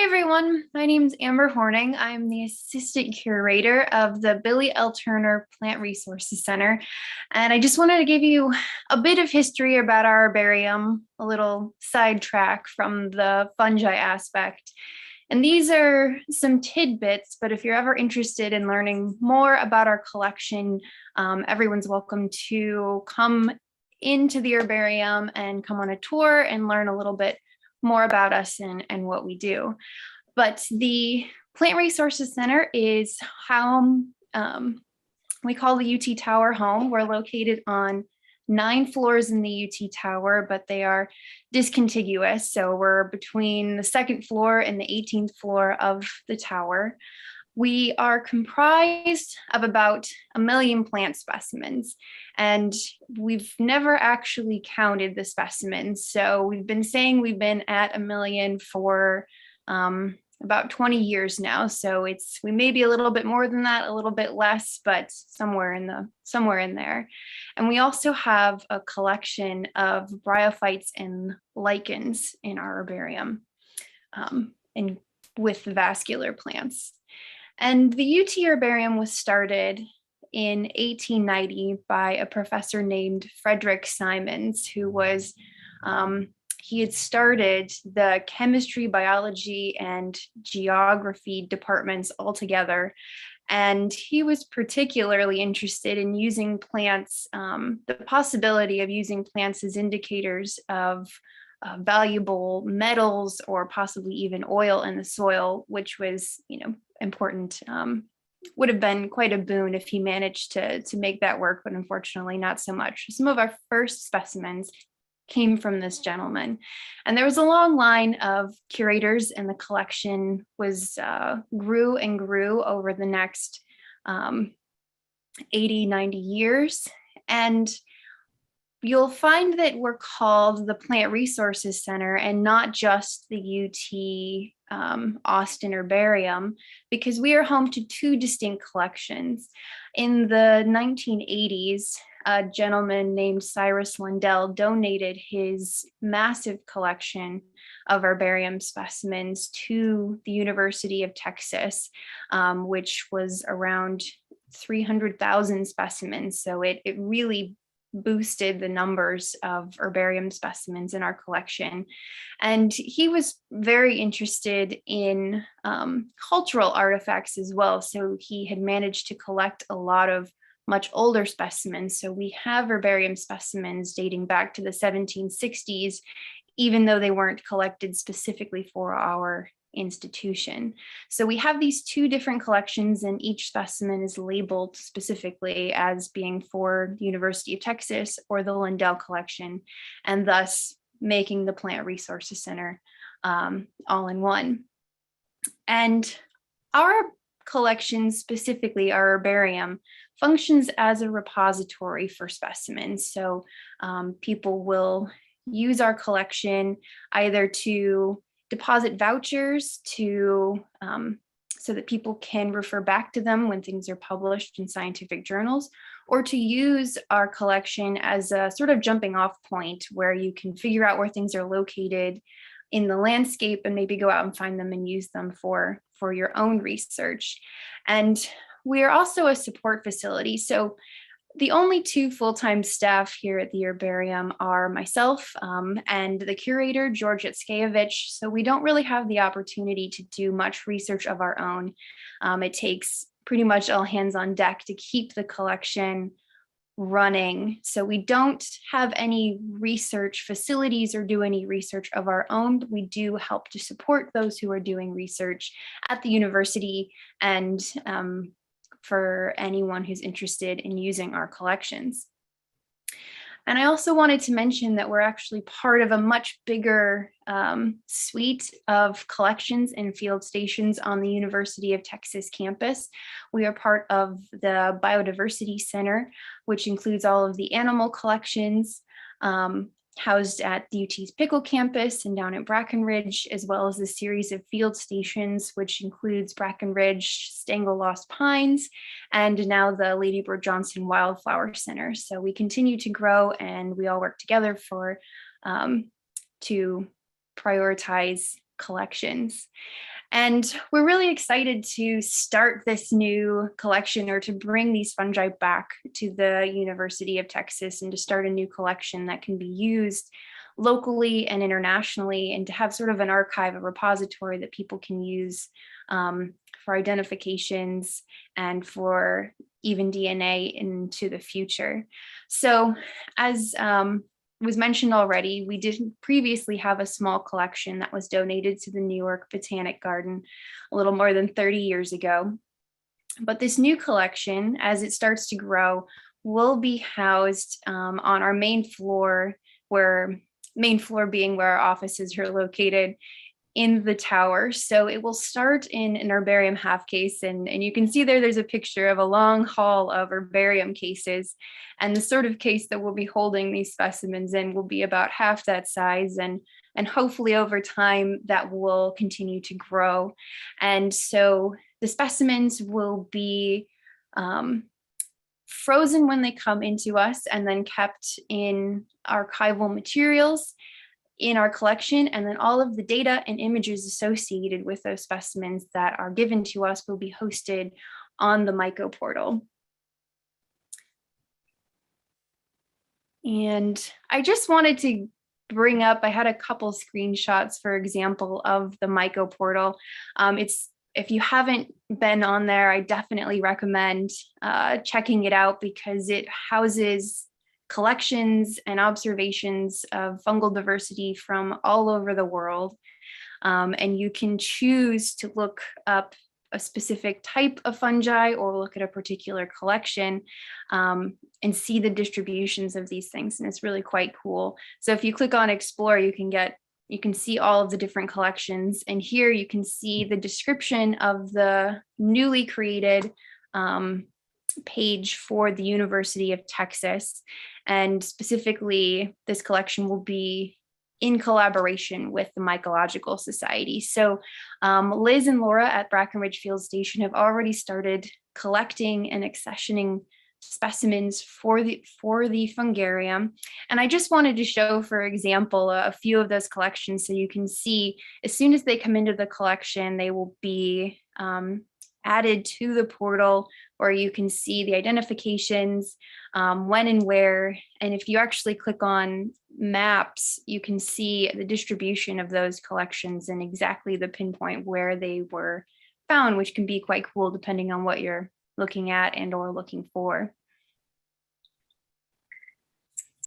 everyone, my name is Amber Horning. I'm the assistant curator of the Billy L. Turner Plant Resources Center. And I just wanted to give you a bit of history about our herbarium, a little sidetrack from the fungi aspect. And these are some tidbits, but if you're ever interested in learning more about our collection, everyone's welcome to come into the herbarium and come on a tour and learn a little bit more about us and what we do. But the Plant Resources Center is how we call the UT Tower home. We're located on 9 floors in the UT Tower, but they are discontiguous. So we're between the 2nd floor and the 18th floor of the tower. We are comprised of about 1 million plant specimens, and we've never actually counted the specimens. So we've been saying we've been at 1 million for about 20 years now. So we may be a little bit more than that, a little bit less, but somewhere in there. And we also have a collection of bryophytes and lichens in our herbarium, and with vascular plants. And the UT herbarium was started in 1890 by a professor named Frederick Simons, who was, he had started the chemistry, biology, and geography departments all together. And he was particularly interested in using plants, the possibility of using plants as indicators of valuable metals or possibly even oil in the soil, which was, important. Would have been quite a boon if he managed to make that work, but unfortunately not so much. Some of our first specimens came from this gentleman, and there was a long line of curators, and the collection was grew and grew over the next 80, 90 years. And you'll find that we're called the Plant Resources Center and not just the UT Austin Herbarium, because we are home to 2 distinct collections. In the 1980s, a gentleman named Cyrus Lundell donated his massive collection of herbarium specimens to the University of Texas, which was around 300,000 specimens. So it really boosted the numbers of herbarium specimens in our collection. And he was very interested in cultural artifacts as well. So he had managed to collect a lot of much older specimens. So we have herbarium specimens dating back to the 1760s, even though they weren't collected specifically for our institution. So we have these 2 different collections, and each specimen is labeled specifically as being for the University of Texas or the Lundell collection, and thus making the Plant Resources Center all in one. And our collection, specifically our herbarium, functions as a repository for specimens. So people will use our collection either to deposit vouchers to so that people can refer back to them when things are published in scientific journals, or to use our collection as a sort of jumping off point where you can figure out where things are located in the landscape and maybe go out and find them and use them for your own research. And we are also a support facility. So the only 2 full-time staff here at the herbarium are myself and the curator, George Etskayevich. So we don't really have the opportunity to do much research of our own. It takes pretty much all hands on deck to keep the collection running. So we don't have any research facilities or do any research of our own, but we do help to support those who are doing research at the university and for anyone who's interested in using our collections. And I also wanted to mention that we're actually part of a much bigger suite of collections and field stations on the University of Texas campus. We are part of the Biodiversity Center, which includes all of the animal collections, housed at the UT's Pickle campus and down at Brackenridge, as well as a series of field stations, which includes Brackenridge, Stengel Lost Pines, and now the Lady Bird Johnson Wildflower Center. So we continue to grow, and we all work together to prioritize collections. And we're really excited to start this new collection, or to bring these fungi back to the University of Texas, and to start a new collection that can be used locally and internationally, and to have sort of an archive, a repository that people can use for identifications and for even DNA into the future. So as was mentioned already, we did previously have a small collection that was donated to the New York Botanic Garden a little more than 30 years ago. But this new collection, as it starts to grow, will be housed on our main floor, being where our offices are located in the tower. So it will start in an herbarium half case, and you can see there's a picture of a long hall of herbarium cases, and the sort of case that we'll be holding these specimens in will be about half that size, and hopefully over time that will continue to grow. And so the specimens will be frozen when they come into us, and then kept in archival materials in our collection, and then all of the data and images associated with those specimens that are given to us will be hosted on the Myco portal. And I just wanted to bring up, I had a couple screenshots, for example, of the Myco portal. If you haven't been on there, I definitely recommend checking it out, because it houses collections and observations of fungal diversity from all over the world. And you can choose to look up a specific type of fungi, or look at a particular collection and see the distributions of these things. And it's really quite cool. So if you click on Explore, you can see all of the different collections. And here you can see the description of the newly created page for the University of Texas. And specifically, this collection will be in collaboration with the Mycological Society. So Liz and Laura at Brackenridge Field Station have already started collecting and accessioning specimens for the Fungarium. And I just wanted to show, for example, a few of those collections, so you can see as soon as they come into the collection, they will be added to the portal, where you can see the identifications, when and where. And if you actually click on maps, you can see the distribution of those collections and exactly the pinpoint where they were found, which can be quite cool depending on what you're looking at and or looking for.